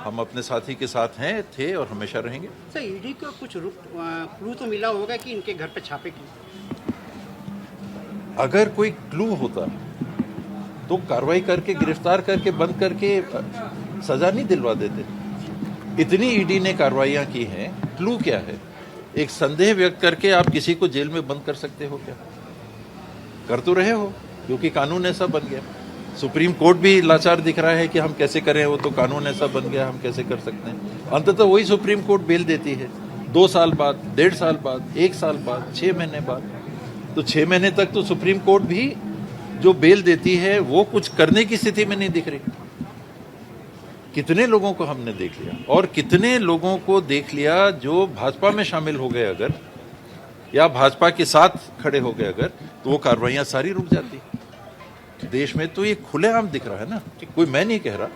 हम अपने साथी के साथ हैं, थे और हमेशा रहेंगे। सर ईडी को कुछ क्लू तो मिला होगा कि इनके घर पे छापे की? अगर कोई क्लू होता तो कार्रवाई करके गिरफ्तार करके बंद करके सजा नहीं दिलवा देते। इतनी ईडी ने कार्रवाइयां की हैं, क्लू क्या है? एक संदेह व्यक्त करके आप किसी को जेल में बंद कर सकते हो क्या? कर तो रहे हो, क्योंकि कानून ऐसा बन गया। सुप्रीम कोर्ट भी लाचार दिख रहा है कि हम कैसे करें, वो तो कानून ऐसा बन गया, हम कैसे कर सकते हैं। अंततः वही सुप्रीम कोर्ट बेल देती है 2 साल बाद, 1.5 साल बाद, 1 साल बाद, 6 महीने बाद। तो 6 महीने तक तो सुप्रीम कोर्ट भी जो बेल देती है वो कुछ करने की स्थिति में नहीं दिख रही। कितने लोगों को हमने देख लिया, और कितने लोगों को देख लिया जो भाजपा में शामिल हो गए अगर, या भाजपा के साथ खड़े हो गए अगर, तो वो कार्रवाइयां सारी रुक जाती। देश में तो ये खुलेआम दिख रहा है ना, कोई मैं नहीं कह रहा,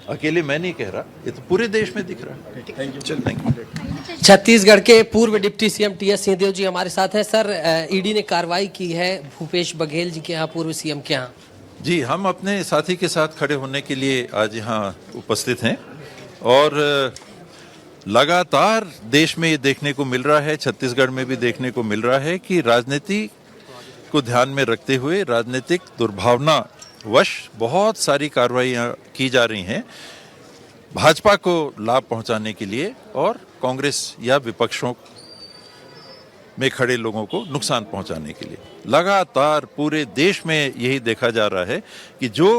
अकेले मैं नहीं कह रहा, ये तो पूरे देश में दिख रहा है। Thank you. छत्तीसगढ़ के पूर्व डिप्टी सीएम टीएस सिंहदेव जी हमारे साथ हैं। सर, ईडी ने कार्रवाई की है भूपेश बघेल जी के यहाँ, पूर्व सीएम के यहाँ। जी, हम अपने साथी के साथ खड़े होने के लिए आज यहाँ उपस्थित हैं, और लगातार देश में ये देखने को मिल रहा है, छत्तीसगढ़ में भी देखने को मिल रहा है कि राजनीति को ध्यान में रखते हुए राजनीतिक दुर्भावना वश बहुत सारी कार्रवाइयाँ की जा रही हैं भाजपा को लाभ पहुंचाने के लिए, और कांग्रेस या विपक्षों में खड़े लोगों को नुकसान पहुंचाने के लिए। लगातार पूरे देश में यही देखा जा रहा है कि जो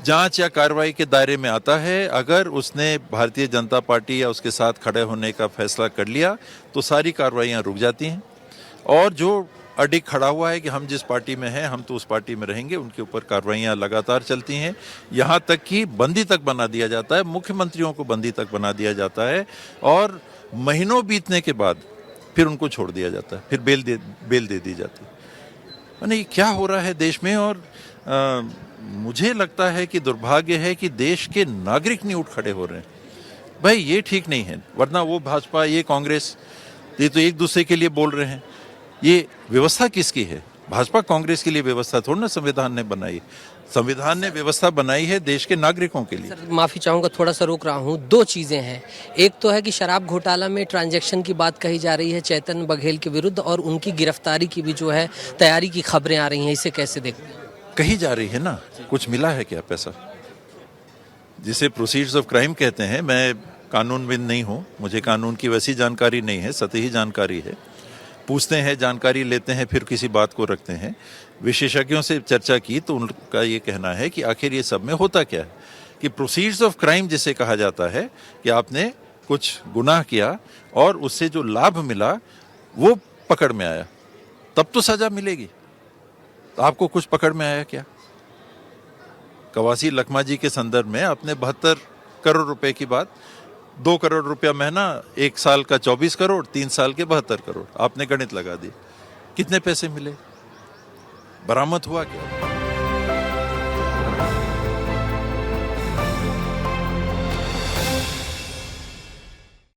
जांच या कार्रवाई के दायरे में आता है, अगर उसने भारतीय जनता पार्टी या उसके साथ खड़े होने का फैसला कर लिया तो सारी कार्रवाइयां रुक जाती हैं, और जो अडिग खड़ा हुआ है कि हम जिस पार्टी में हैं हम तो उस पार्टी में रहेंगे, उनके ऊपर कार्रवाइयां लगातार चलती हैं। यहाँ तक कि बंदी तक बना दिया जाता है, मुख्यमंत्रियों को बंदी तक बना दिया जाता है, और महीनों बीतने के बाद फिर उनको छोड़ दिया जाता है, फिर बेल दे दी जाती है। यानी क्या हो रहा है देश में, और मुझे लगता है कि दुर्भाग्य है कि देश के नागरिक नहीं उठ खड़े हो रहे हैं। भाई ये ठीक नहीं है, वरना वो भाजपा ये कांग्रेस ये तो एक दूसरे के लिए बोल रहे हैं। ये व्यवस्था किसकी है? भाजपा कांग्रेस के लिए व्यवस्था थोड़ा ना संविधान ने बनाई। संविधान ने व्यवस्था बनाई है देश के नागरिकों के लिए। सर, माफी चाहूंगा, थोड़ा सा रोक रहा हूँ। 2 चीजें हैं। एक तो है कि शराब घोटाला में ट्रांजैक्शन की बात कही जा रही है चेतन बघेल के विरुद्ध, और उनकी गिरफ्तारी की भी जो है तैयारी की खबरें आ रही हैं, इसे कैसे देखते हैं? कही जा रही है ना, कुछ मिला है क्या पैसा? जिसे प्रोसीड्स ऑफ क्राइम कहते हैं। मैं कानूनविद नहीं हूँ, मुझे कानून की वैसी जानकारी नहीं है, सतही जानकारी है। पूछते हैं, जानकारी लेते हैं, फिर किसी बात को रखते हैं। विशेषज्ञों से चर्चा की तो उनका ये कहना है कि आखिर ये सब में होता क्या है, कि प्रोसीड्स ऑफ क्राइम जिसे कहा जाता है कि आपने कुछ गुनाह किया और उससे जो लाभ मिला वो पकड़ में आया, तब तो सजा मिलेगी। तो आपको कुछ पकड़ में आया क्या? कवासी लखमा जी के संदर्भ में आपने 72 करोड़ रुपए की बात, 2 करोड़ रुपया महीना, 1 साल का 24 करोड़, 3 साल के 72 करोड़, आपने गणित लगा दी। कितने पैसे मिले? बरामद हुआ क्या?